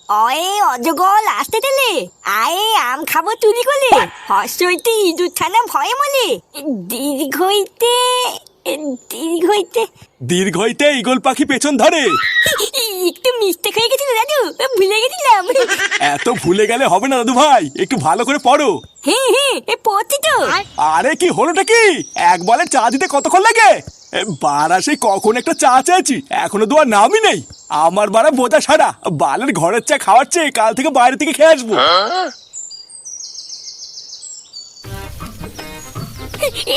অয়ে অজগল আসতে দিলে আয়ে আম খাবো চুরি করলে হর্ষ হইতে ইঁদুর ছানা ভয়ে মলে দীর্ঘ হইতে দীর্ঘ হইতে দীর্ঘ হইতে ঈগল পাখি পেছন ধরে। একটু মিস্টেক হয়ে গেছিল দাদু, ভুলে গেছিলাম। এত ভুলে গেলে হবে না দাদু ভাই, একটু ভালো করে পড়ো। হ্যাঁ হ্যাঁ পড়ছি তো। আরে কি হলোটা কি, এক বলে চা দিতে কতক্ষণ লাগে? বারা সেই কখন একটা চা চাইছি, এখনো দোয়ার নামই নেই। আমার বারা বোঝা সারা, বালের ঘরের চা খাওয়াচ্ছে, কাল থেকে বাইরে থেকে খেয়ে আসবো।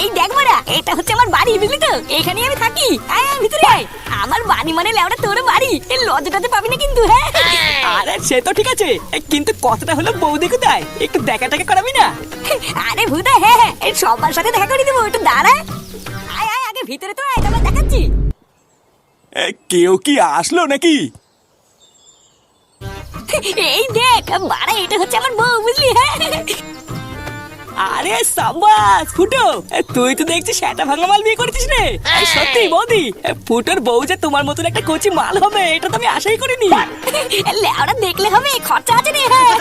এই দেখ মারা, এটা হচ্ছে আমার বাড়ি, বুঝলি তো? এখানেই আমি থাকি। আয় আয় ভিতরে আয়। আমার বাড়ি মানে লেওড়া তোর বাড়ি, এই লজ্জাটাতে পাবি না কিন্তু। হ্যাঁ আরে সে তো ঠিক আছে, কিন্তু কথাটা হলো বৌদি কোথায়, একটু দেখা টাকা করাবি না? আরে ভুদা, হ্যাঁ হ্যাঁ এই সবার সাথে দেখা করে দেবো, একটু দাঁড়া। আয় আয় আগে ভিতরে তো আয়, তারপর দেখাচ্ছি। কেউ কি আসলো নাকি? এই দেখ বাড়া, এটা হচ্ছে আমার বউ, বুঝলি? হ্যাঁ আরে সাবাস ফুটো, তুই তো দেখছিস সেটা ভাঙা মাল বিয়ে করেছিস রে। সত্যি বৌদি, ফুটোর বউ যে তোমার মতন একটা কচি মাল হবে এটা তো আমি আশাই করিনি। লেওড়া দেখলে হবে, খরচা আছে রে। হ্যাঁ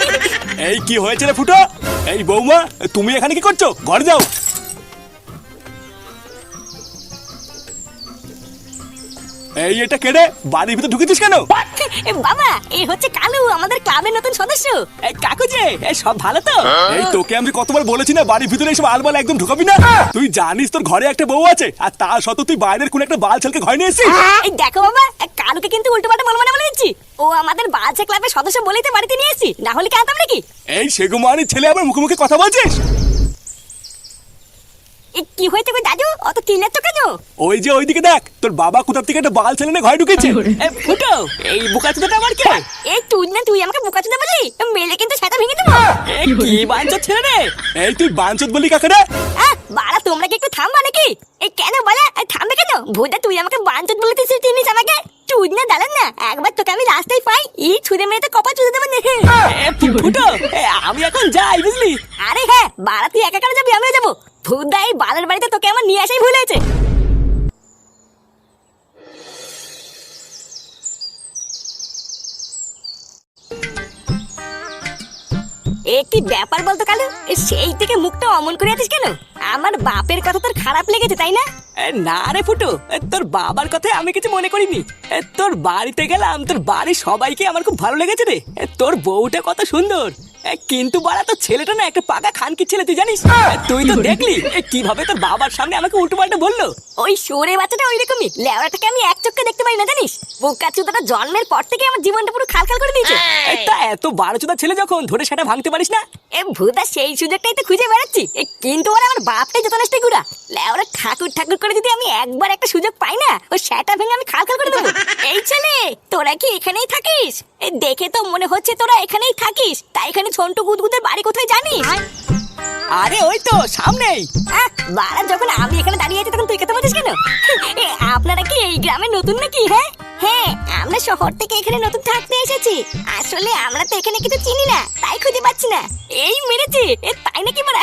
এই কি হয়েছে রে ফুটো? এই বৌমা, তুমি এখানে কি করছো? ঘরে যাও। এই এটা কেড়ে বাড়ির ভিতর ঢুকেছিস কেন? বাবা, এই হচ্ছে কালু, আমাদের ক্লাবের নতুন সদস্য। কাকু যে সব ভালো তো? এই তোকে আমি কতবার বলেছি না বাড়ির ভিতরে এসব আলবাল একদম ঢুকাবি না। তুই জানিস তোর ঘরে একটা বউ আছে, আর তার সত্ত্বেও তুই বাইরের কোন একটা বাল ছেলেকে ঘরে নিয়ে এসেছিস। এই দেখো বাবা, কালুকে কিন্তু উল্টো পাল্টা বলে দিচ্ছি। ও আমাদের বাচ্চা ক্লাবের সদস্য বলেই তো বাড়িতে নিয়ে এসেছি, না হলে কি আনতাম নাকি? এই সেগুমানির ছেলে আবার মুখে মুখে কথা বলছিস। কি হয়েছে গো দাদু, অত চিল্লাচ্ছ কেন? ওই যে ওইদিকে দেখ, তোর বাবা কোথা থেকে একটা বাল ছেলে নিয়ে ঘরে ঢুকেছে। ফুটো, এই বোকাচোদাটা আমার কে? এই তুই না, তুই আমাকে বোকাচোদা বললি, মেলে কিন্তু সেটা ভেঙে দেবো। কি বাঞ্চত ছেলে রে? এই তুই বাঞ্চত বলি কাকে রে? বাড়া, তোমরা কি একটু থামবা নাকি? এই কেন বলা, থামবে কেন? ভুদা, তুই আমাকে বাঞ্চত বলতে চিনিস আমাকে? তুই না দাঁড়ান না, একবার তোকে আমি রাস্তায় পাই, এই ছুঁড়ে মেরে তো কপা চুদে দেবো। ফুটো, আমি এখন যাই, বুঝলি? আরে হ্যাঁ বাড়া, তুই একা কেন যাবি? আমিও যাবো। ভুদা, এই বালের বাড়িতে তোকে আমার নিয়ে আসাই ভুল হয়েছে। একটি ব্যাপার বলতো কালু, সেই থেকে মুখটা অমন করে আছিস কেন? আমার বাপের কথা তোর খারাপ লেগেছে তাই না? না রে ফুটো, তোর বাবার কথায় আমি কিছু মনে করিনি। তোর বাড়িতে গেলাম, তোর বাড়ির সবাইকে আমার খুব ভালো লেগেছে রে। তোর বউটা কত সুন্দর, কিন্তু বাড়া তোর ছেলেটা না একটা পাকা খানকির ছেলে, তুই জানিস? তুই তো দেখলি কিভাবে তোর বাবার সামনে আমাকে উল্টো পাল্টা বললো। ওই সরে বাচ্চাটা ওই রকমই, লেওড়াটাকে আমি এক চোখে দেখতে পাই না জানিস? বোকাচোদাটা জন্মের পর থেকে আমার জীবনটা পুরো খালখাল করে দিয়েছে। তা এত বারোচোদা ছেলে যখন, ধরে সেটা ভাঙতে পারিস না? ভুদা, সেই সুযোগটাই তো খুঁজে বেড়াচ্ছি, কিন্তু ওরা আমার বাপটাই যত নষ্ট গুড়া। লেওড়া ঠাকুর ঠাকুর করে যদি আমি একবার একটা সুযোগ পাই না, ও সেটা ভেঙে আমি খালখাল করে দেবো। এই ছেলে, তোরা কি এখানেই থাকিস? দেখে তো মনে হচ্ছে তোরা এখানেই থাকিস, তাই এখানে ঝন্টু গুদগুদের বাড়ি কোথায় জানিস? আরে ওই তো সামনেই। বাড়া, যখন আমি এখানে দাঁড়িয়ে আছি তখন তুই কথা বলছিস কেন? আপনারা কি এই গ্রামে নতুন নাকি? হ্যাঁ হ্যাঁ, আমরা শহর থেকে এখানে নতুন থাকতে এসেছি। আসলে আমরা তো এখানে কিছু চিনি না, তাই খুঁজে পাচ্ছি না। এই মেরেছি, তাই নাকি মারা?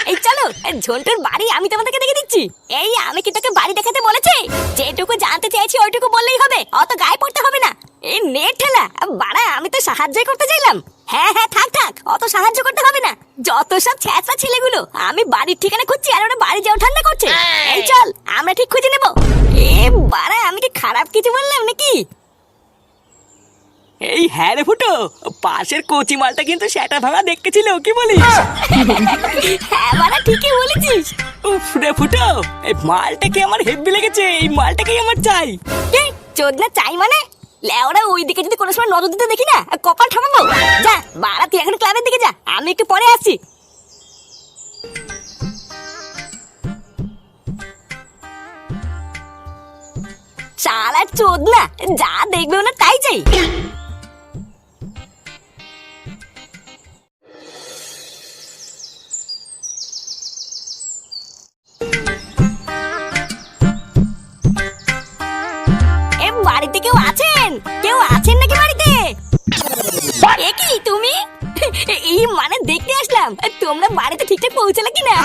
এই চলো, ঝন্টুর বাড়ি আমি তোমাদেরকে দেখে দিচ্ছি। এই আমি কি তোকে বাড়ি দেখাতে বলেছি? যেটুকু জানতে চাইছি ওইটুকু বললেই হবে, অত গায়ে পড়তে হবে না। এই নেট ঠেলা বাড়া, আমি তো সাহায্যই করতে চাইলাম। হ্যাঁ হ্যাঁ থাক থাক, অত সাহায্য করতে হবে না। যত সব ছ্যাঁচড়া ছেলেগুলো, আমি বাড়ির ঠিকানা খুঁজছি আর ওরা বাড়ি যাও ঠান্ডা করছে। এই চল, আমরা ঠিক খুঁজে নেবো। এ বাড়া, আমি কি খারাপ কিছু বললাম নাকি? এই হ্যাঁ রে ফুটো, পাশের কচি মালটা কিন্তু সেটা ভাঙা দেখতে ছিল, কি বলিস? হ্যাঁ বাড়া, ঠিকই বলেছিস। উফ রে ফুটো, এই মালটাকে আমার হেব্বি লেগেছে, এই মালটাকেই আমার চাই। চোদনা চাই মানে? লেওরা, ওইদিকে যদি কোনো সময় নজর দিতে দেখি না, কপাল ঠামাবো। যা বাড়া, তুই এখন ক্লাবের দিকে যা, আমি একটু পরে আসছি। শালা চোদনা, যা দেখবে না তাই চাই। বাড়িতে কেউ আছেন? কেউ আছেন নাকি বাড়িতে? এ কি তুমি? এই মানে দেখতে আসলাম, তোমরা বাড়িতে ঠিকঠাক পৌঁছালে কিনা?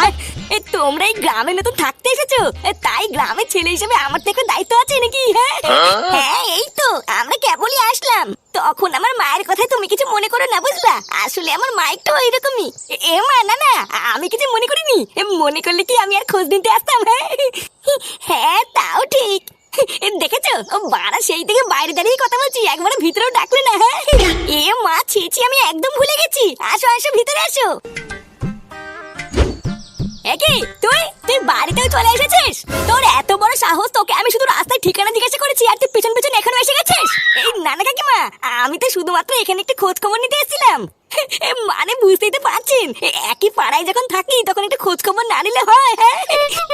তোমরা এই গ্রামে নতুন থাকতে এসেছো, তাই গ্রামের ছেলে হিসেবে আমার থেকে দায়িত্ব আছে নাকি? হ্যাঁ এই তো আমরা কেবলই আসলাম, তখন আমার মায়ের কথায় তুমি করো না, বুঝলা? আসলে আমার মাইকটা ওইরকমই। এ মা, না না, আমি কিছু মনে করিনি। মনে করলে কি আমি আর খোঁজ নিতে আসতাম? হ্যাঁ হ্যাঁ, তাও ঠিক। দেখেছো, বাড়া সেই থেকে বাইরে দাঁড়িয়ে কথা বলছি, একবারে ভিতরেও ডাকলে না। হ্যাঁ, এ মা, ছি, আমি একদম ভুলে গেছি। আসো আসো, ভিতরে আসো। একি তুই তুই বাড়িতেও চলে এসেছিস? তোর এত বড় সাহস, তোকে আমি শুধু রাস্তায় ঠিকানা জিজ্ঞাসা করেছি আর তুই পেছন পেছন এখনো এসে গেছিস? এই নানা কাকিমা, আমি তো শুধুমাত্র এখানে একটু খোঁজ খবর নিতে এসেছিলাম। মানে বুঝতেই তো পারছেন, একই পাড়ায় যখন থাকি তখন একটু খোঁজ খবর না নিলে হয়? হ্যাঁ,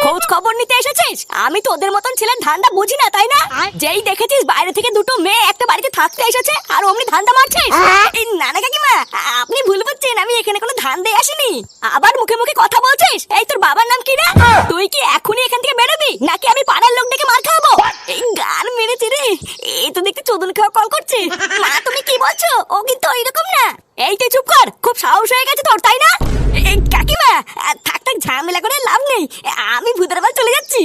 খোঁজ খবর নিতে এসেছিস? আমি তোদের মতন ছেলের ধান্দা বুঝি না, তাই না? যেই দেখেছিস বাইরে থেকে দুটো মেয়ে একটা বাড়িতে থাকতে এসেছে আর অমনি ধান্দা মারছিস? এই নানা কাকিমা, আপনি ভুল বুঝছেন, আমি এখানে কোনো ধান্দায় আসিনি। আবার মুখে মুখে কথা বলছিস। এই তোর বাবার নাম কি রে? তুই কি এখনই এখান থেকে বেরোবি নাকি আমি পাড়ার লোক ডেকে মার খাবো? এই গান মেরেছে রে, এই তো দেখতে চোদন খাওয়া কল করছে। মা, তুমি কি বলছো? ও কিন্তু ওইরকম না। এই তুই চুপ কর, খুব সাহস হয়ে গেছে তোর, তাই না? এই কাকিমা, থাক থাক, ঝামেলা করে লাভ নেই, আমি ভূতের বাড়ি চলে যাচ্ছি।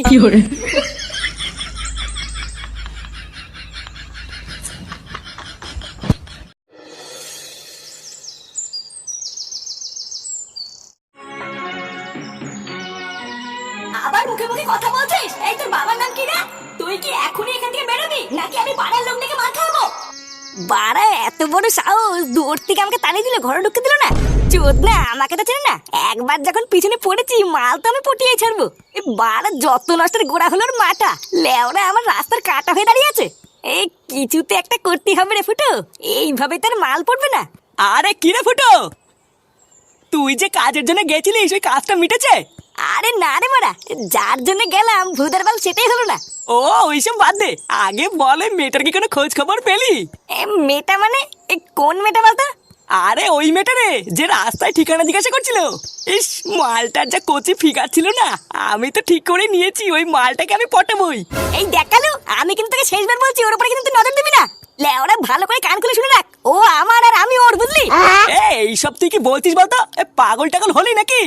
আবার মুখে মুখে কথা বলছিস। এই তোর বাবার নাম কি রে? তুই কি এখনই এখান থেকে বেরোবি নাকি আমি পাড়ার লোক ডেকে মার খাবো? বাড়া এত বড় সাহস, দূর থেকে আমাকে তাড়িয়ে দিল, ঘরে ঢুকতে দিল না। চোদ না, আমাকে তো চেনে না। একবার যখন পিছনে পড়েছি, মাল তো আমি পটিয়ে ছাড়বো। বাড়া যত নষ্টের গোড়া হলো মাটা, লেওরা আমার রাস্তার কাটা হয়ে দাঁড়িয়ে আছে। এই কিছুতে একটা করতে হবে রে ফুটো, এইভাবে তার মাল পড়বে না। আরে কি রে ফুটো, তুই যে কাজের জন্য গেছিলিস ওই কাজটা মিটেছে? আরে না রে মারা, যার জন্য গেলাম ভূতের বাল সেটাই হলো না। ও ওইসব বাদ দে, আগে বলে মেয়েটার কি কোনো খোঁজ খবর পেলি? মেয়েটা মানে? কোন মেয়েটা বলতো? আরে ওই মেয়েটা রে, যে রাস্তায় ঠিকানা জিজ্ঞাসা করছিল। ইস, মালটার যা কচি ফিগার ছিল না, আমি তো ঠিক করে নিয়েছি ওই মালটাকে আমি পটাবই। এই দেখালো, আমি কিন্তু তোকে শেষবার বলছি, ওর উপরে কিন্তু তুই নজর দিবি না। লেওরা ভালো করে কান খুলে শুনে রাখ, ও আমার আর আমি ওর, বুঝলি? এইসব তুই কি বলছিস বলতো? পাগল টাগল হলি নাকি?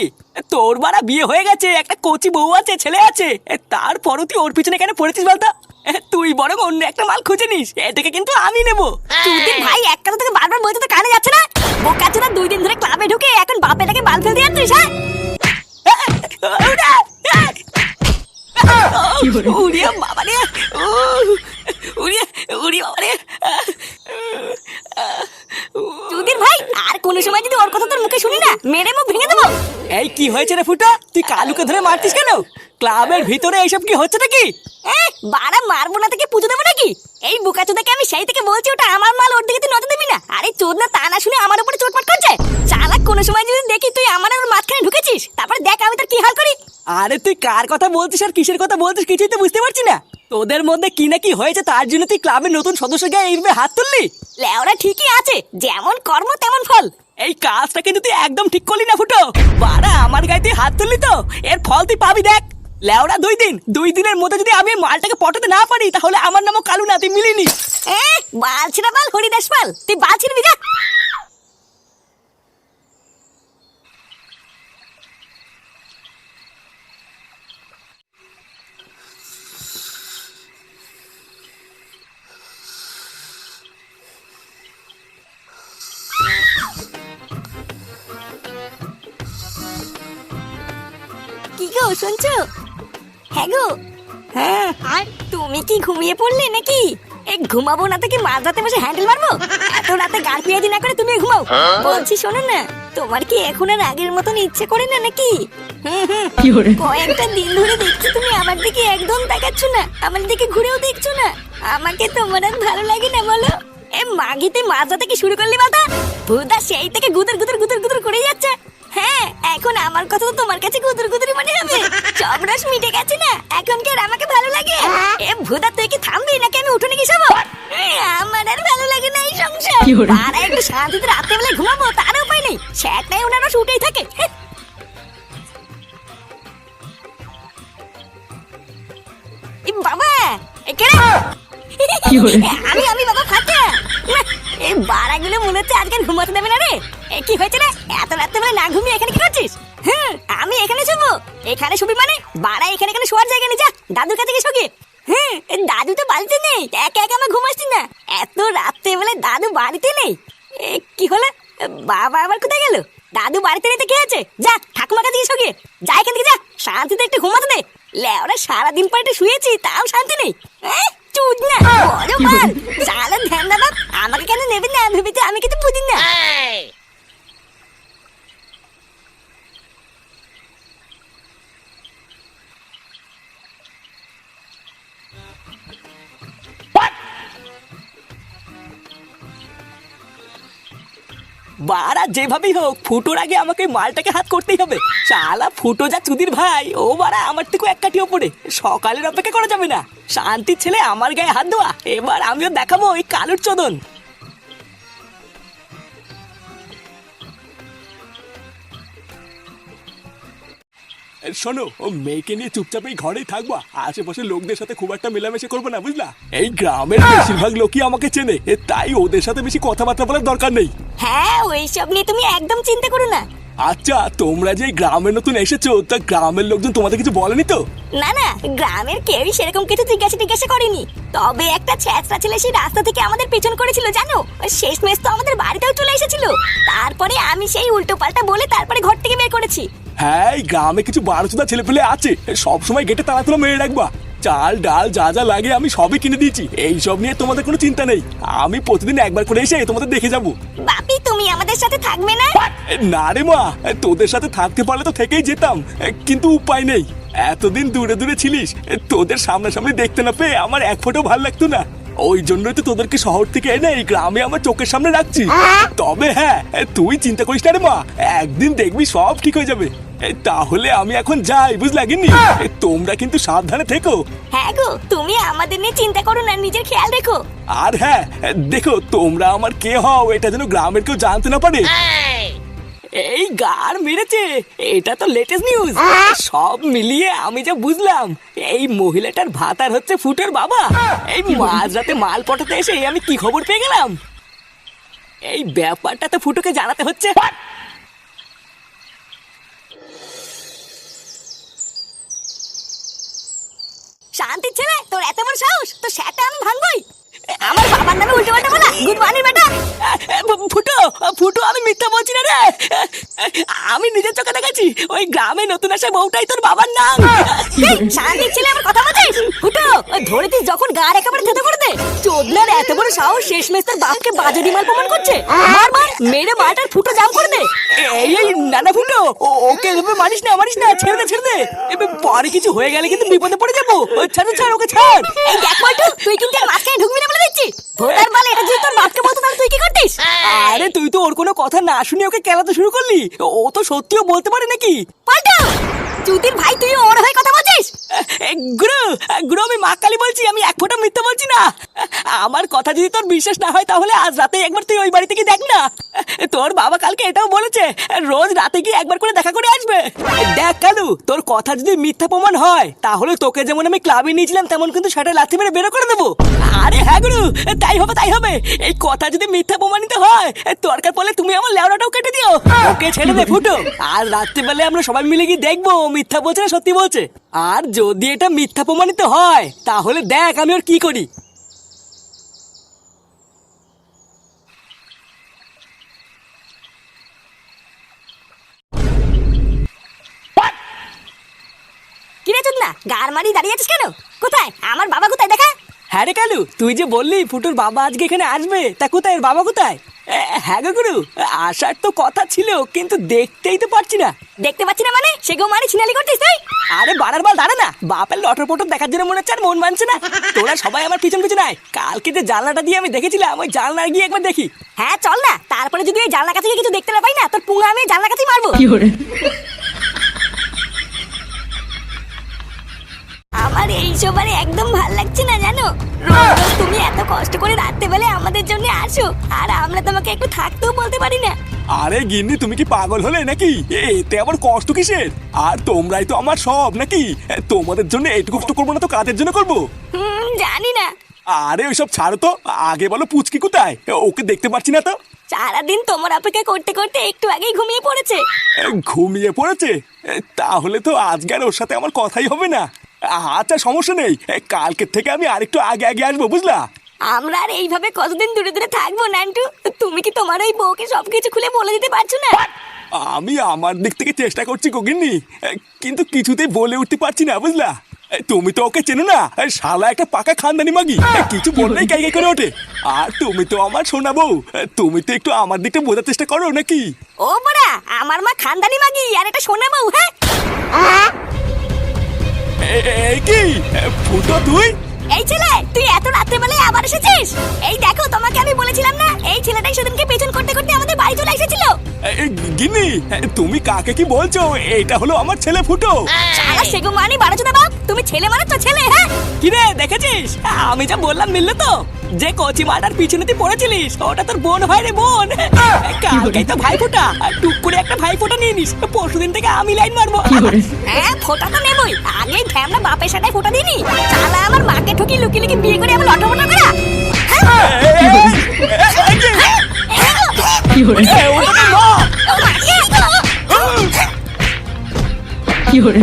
তোর বাড়া বিয়ে হয়ে গেছে, একটা কচি বউ আছে, ছেলে আছে, তারপরও তুই ওর পিছনে কেন পড়েছিস বলতো? তুই বরং অন্য একটা মাল খুঁজে নিস, এটাকে কিন্তু আমি নেবো। তুই ভাই এক কথা তোকে বারবার বলতে তো কানে যাচ্ছে না? বোকা চোদা, 2 দিন ধরে ক্লাবে ঢুকে এখন বাপেটাকে বাল ফেলতে যাচ্ছিস? হ্যাঁ, উড়িয়া বাবা রে, উড়িয়া উড়িয়া বাবা রে। চুদির ভাই, আর কোন সময় যদি ওর কথা তোর মুখে শুনি না, মেরে মুখ ভেঙে দেবো। এই কি হয়েছে রে ফুটা, তুই কালুকে ধরে মারতিস কেন? ক্লাবের ভিতরে এইসব কি হচ্ছে নাকি? বাড়া মারবো না থেকে পুজো দেবো নাকি? এই বোকা চোদাকে আমি সেই থেকে বলছি ওটা আমার মাল, ওর দিকে তুই নজর দিবি না। আরে চোদ না, তা না শুনে আমার উপরে চোটপাট করছে। চালাক, কোনো সময় যদি দেখি তুই আমার আর ওর মাঝখানে ঢুকেছিস, তারপর দেখ আমি তোর কি হাল করি। আরে তুই কার কথা বলছিস আর কিসের কথা বলছিস কিছুই তো বুঝতে পারছি না। তোদের মধ্যে কি না কি হয়েছে, তার জন্য তুই ক্লাবের নতুন সদস্য গায়ে এইভাবে হাত তুললি? লেওরা ঠিকই আছে, যেমন কর্ম তেমন ফল। এই কাজটা কিন্তু তুই একদম ঠিক করলি না ফুটো। বাড়া আমার গায়ে তুই হাত তুললি তো, এর ফল তুই পাবি দেখ। লেওরা 2 দিনের মধ্যে যদি আমি মালটাকে পটাতে না পারি, তাহলে আমার নামও কালু না, তুই মিলিনি। বালছি না বাল, হরিদাস পাল, তুই বালছি না, যা। কি গো, শুনছো? হ্যাঁ গো। হ্যাঁ, আর তুমি কি ঘুমিয়ে পড়লে নাকি? ঘুমাবো না তো কি মাঝরাতে বসে হ্যান্ডেল মারবো? এত রাতে গাল পিয়াজি না করে তুমি ঘুমাও। বলছি শোনো না, তোমার কি এখন আর আগের মতন ইচ্ছে করে না নাকি? কয়েকটা দিন ধরে দেখছি তুমি আমার দিকে একদম তাকাচ্ছ না, আমার দিকে ঘুরেও দেখছো না। আমাকে তোমার আর ভালো লাগে না বলো? মাগিতে মাঝরাতে কি শুরু করলি বাতা? ভুদা সেই থেকে গুদর গুদর গুদর গুদর করে যাচ্ছে। হ্যাঁ, এখন আমার কথা তো তোমার কাছে গুদর গুদরি মনে হবে। সব রস মিটে গেছে না, এখন কি আর আমাকে ভালো লাগে? ভুদা, তুই কি থামবি নাকি আমি উঠোনে কি সব? আমার আর ভালো লাগে না এই সংসার। আর একটু শান্তিতে রাতে বেলায় ঘুমাবো, তার উপায় নেই, সেটাই ওনার রস উঠেই থাকে। বাবা, আমি বাবা ফাটা। এই বাড়াগুলো মনে হচ্ছে আজকে ঘুমাতে দেবে না রে। কি হয়েছে রে, এত রাত্রে বেলা না ঘুমিয়ে এখানে কি করছিস? হ্যাঁ, আমি এখানে শুবো? এখানে শুবি মানে? বাড়া এখানে শোয়ার জায়গা নেই, যা দাদুর কাছে গিয়ে শুবি। হ্যাঁ, দাদু তো বাড়িতে নেই, একা একা আমার ঘুমাচ্ছি না। এত রাত্রে বেলা দাদু বাড়িতে নেই? কি হলো? বাবা আবার কোথায় গেল? দাদু বাড়িতে রেখে কে আছে? যা ঠাকুমার কাছে গিয়ে শোকে। যা এখান থেকে যা, শান্তিতে একটু ঘুমাতে দে। লেওরা সারাদিন পর একটু শুয়েছি তাও শান্তি নেই। চুদ না বড় মাল সারাদিন ধ্যান দাদা আমাকে কেন নেবেন না ভেবেছি, আমি কিন্তু বুঝি না। বাড়া যেভাবেই হোক ফুটোর আগে আমাকে ওই মালটাকে হাত করতেই হবে। শালা ফুটো যা চুদির ভাই, ও বাড়া আমার থেকে এক কাঠি ওপরে। সকালের অপেক্ষা করা যাবে না। শান্তির ছেলে আমার গায়ে হাত দেওয়া, এবার আমিও দেখাবো ওই কালুর চোদন। শোনো, ও মেয়েকে নিয়ে চুপচাপ এই ঘরেই থাকবা, আশেপাশে লোকদের সাথে খুব একটা মেলামেশা করবে না, বুঝলা? এই গ্রামের বেশিরভাগ লোকই আমাকে চেনে, তাই ওদের সাথে বেশি কথাবার্তা বলার দরকার নেই। হ্যাঁ ওইসব নিয়ে তুমি একদম চিন্তা করো না। আচ্ছা, তোমরা যে গ্রামে নতুন এসেছো, তা গ্রামের লোকজন তোমাদের কিছু বলেনি তো? না না, গ্রামের কেউই সেরকম কিছু জিজ্ঞাসা করেনি। তবে একটা ছেঁচড়া ছেলে সেই রাস্তা থেকে আমাদের পেছন করেছিল জানো। শেষমেশ তো আমাদের বাড়িতেও চলে এসেছিল। তারপরে আমি সেই উল্টো পাল্টা বলে তারপরে ঘর থেকে বের করেছি। হ্যাঁ, এই গ্রামে কিছু বারোচোদা ছেলেপেলে আছে, সবসময় গেটে তালা তোলা মেরে রাখবা। চাল ডাল যা যা লাগে আমি সবই কিনে দিয়েছি, এইসব নিয়ে তোমাদের কোনো চিন্তা নেই। আমি প্রতিদিন একবার করে এসে তোমাদের দেখে যাবো। বাপি তুমি আমাদের সাথে থাকবে না? না রে মা, তোদের সাথে থাকতে পারলে তো থেকেই যেতাম, কিন্তু উপায় নেই। এতদিন দূরে দূরে ছিলিস, তোদের সামনাসামনি দেখতে না পেয়ে আমার এক ফোঁটাও ভালো লাগতো না। ওই জন্যই তো তোদেরকে শহর থেকে এনে এই গ্রামে আমার চোখের সামনে রাখছি। তবে হ্যাঁ, তুই চিন্তা করিস না রে মা, একদিন দেখবি সব ঠিক হয়ে যাবে। তাহলে আমি এখন যাই, বুঝলা গিন্নি? তোমরা কিন্তু সাবধানে থেকো। হ্যাঁ গো, তুমি আমাদের নিয়ে চিন্তা করো না, নিজের খেয়াল রেখো। আর হ্যাঁ দেখো, তোমরা আমার কে হও এটা যেন গ্রামের কেউ জানতে না পারে। এই গার মেরেছে, এটা তো লেটেস্ট নিউজ। সব মিলিয়ে আমি যা বুঝলাম, এই মহিলাটার ভাতার হচ্ছে ফুটোর বাবা। এই মাঝরাতে মাল পটাতে এসে আমি কি খবর পেয়ে গেলাম। এই ব্যাপারটা তো ফুটোকে জানাতে হচ্ছে। শান্তির ছেলে, তোর এত বড় সাহস, তো সেটা আমি ভাঙবই। আমার বাবার নামে উল্টো পাল্টা বলা, গুড মর্নিং বেটা। ফুটো ফুটো, আমি মিথ্যা বলছি না রে। আমি নিজের চোখে দেখেছি, ওই গ্রামে নতুন আসা বউটাই তোর বাবার নাম। শান্তির ছেলে আমার কথা বলছিস? ফুটো ধরেছিস যখন গার একেবারে থেতো করে দে। চোদনার এত বড় সাহস, শেষমেশ তার বাপকে বাজে মাল প্রমাণ করছে। মার মার মেরে মাটার ফুটো জাম করে দে। এই নানা ফুটো, ওকে এভাবে মারিস না, ছেড়ে দে। এবার পরে কিছু হয়ে গেলে কিন্তু বিপদে পড়ে যাবো। ছাড় ওকে ছাড়। এই দেখ বলটু, তুই কিন্তু আর মাঝখানে ঢুকবি না বলে দিচ্ছি। ভোটার বলে এটা যদি তোর বাপকে বলতো তাহলে তুই কি করতিস? আরে তুই তো ওর কোনো কথা না শুনে ওকে কেলাতে শুরু করলি। ও তো সত্যিও বলতে পারে নাকি? পল্টু চুদির ভাই, তুই ওর হয়ে কথা বলছিস? গুরু আমি মা কালী বলছি, আমি এক ফোঁটা মিথ্যা বলছি না। আমার কথা যদি তোর বিশ্বাস না হয় তাহলে আজ রাতে একবার তুই ওই বাড়িতে গিয়ে দেখ না। তোর বাবা কালকে এটাও বলেছে রোজ রাতে গিয়ে একবার করে দেখা করে আসবে। দেখ কালু, তোর কথা যদি মিথ্যা প্রমাণ হয় তাহলে তোকে যেমন আমি ক্লাবে নিয়েছিলাম তেমন কিন্তু সেটা লাথি মেরে বেরো করে দেবো। আরে হ্যাঁ গুরু, তাই হবে। এই কথা যদি মিথ্যা প্রমাণিত হয়, দরকার পড়লে তুমি আমার লেওড়াটাও কেটে দিও। ওকে ছেড়ে দে ফুটো, আর রাত্রিবেলা আমরা সবাই মিলে গিয়ে দেখবো মিথ্যা বলছে না সত্যি বলছে। আর যদি এটা মিথ্যা প্রমাণিত হয় তাহলে দেখ আমি ওর কি করি। কিরে চোদনা, গার মারি দাঁড়িয়ে আছিস কেন? কোথায় আমার বাবা? কোথায় দেখা। হ্যাঁ রে কালু, তুই যে বললি ফুটোর বাবা আজকে এখানে আসবে, তা কোথায় এর বাবা কোথায়? হ্যাঁ গো গুরু, আসার তো কথা ছিল কিন্তু দেখতেই তো পাচ্ছি না। দেখতে পাচ্ছি না মানে? সে গো মারি ছিনালি করছিস তুই? আরে বাড়ার বাল দাঁড়া না, বাপের লটর পটর দেখার জন্য মনে হচ্ছে আর মন মানছে না। তোরা সবাই আমার পিছন আয়। কালকে যে জানলাটা দিয়ে আমি দেখেছিলাম, ওই জানলা গিয়ে একবার দেখি। হ্যাঁ চল না, তারপরে যদি ওই জানলা কাছে কিছু দেখতে না পাই না, তোর পুঙ্গা আমি জানলা কাছেই মারবো। আমার এইসব আর একদম ভাল লাগছে না জানো। রোজ তুমি এত কষ্ট করে রাত্রে বেলা আমাদের জন্য আসো, আর আমরা তোমাকে একটু থাকতেও বলতে পারি না। আরে গিন্নি, তুমি কি পাগল হলে নাকি? এতে আবার কষ্ট কিসের? আর তোমরাই তো আমার সব নাকি? তোমাদের জন্য এইটুকু কষ্ট করবো না তো কাদের জন্য করবো? জানি না। আরে ওইসব ছাড়ো তো, আগে বলো পুচকি কোথায়? ওকে দেখতে পাচ্ছি না তো। সারাদিন তোমার অপেক্ষা করতে করতে একটু আগেই ঘুমিয়ে পড়েছে। ঘুমিয়ে পড়েছে? তাহলে তো আজকে আর ওর সাথে আমার কথাই হবে না। আচ্ছা সমস্যা নেই, কালকের থেকে আমি আরেকটু আগে আসবো, বুঝলা? আমরা আর এইভাবে কতদিন দূরে দূরে থাকবো নান্টু? তুমি কি তোমার ওই বউকে সবকিছু খুলে বলে দিতে পারছো না? আমি আমার দিক থেকে চেষ্টা করছি গগিন্নি, কিন্তু কিছুতেই বলে উঠতে পারছি না, বুঝলা? তুমি তো ওকে চেনো না, শালা একটা পাকা খানদানি মাগি, কিছু বললেই গাই গাই করে ওঠে। আর তুমি তো আমার শোনা বউ, তুমি তো একটু আমার দিকটা বোঝার চেষ্টা করো নাকি? ও বড়া, আমার মা খানদানি মাগি আর এটা শোনা বউ, হ্যাঁ? এই কি ফুটো তুই? এই ছেলে, তুই এত রাত্রেবেলায় আবার এসেছিস? এই দেখো, তোমাকে আমি বলেছিলাম না এই ছেলেটাই সেদিনকে পেছন করতে করতে আমাদের বাড়ি চলে এসেছিল। গিন্নি, তুমি কাকে কি বলছো? এটা হলো আমার ছেলে ফুটো। শালা সেগো মানি বাড়াচোদা বাপ, তুমি ছেলে মানে তো ছেলে, হ্যাঁ? কিরে দেখেছিস আমি যা বললাম মিললো তো? যে কচি মাটার পিছনে তুই পড়েছিলিস ওটা তোর বোন হয় রে, বোন। কালকেই তো ভাই ফোটা, টুক করে একটা ভাই ফোটা নিয়ে নিস, পরশুদিন থেকে আমি লাইন মারবো। হ্যাঁ, ফোটা তো নেবই, আগেই ঢ্যামনা বাপের সাথে ফোটা দিনি। শালা আমার মাকে ঠকি লুকি লুকি বিয়ে করে আমার লটপটা করা। ওটা তো মা। কি হরে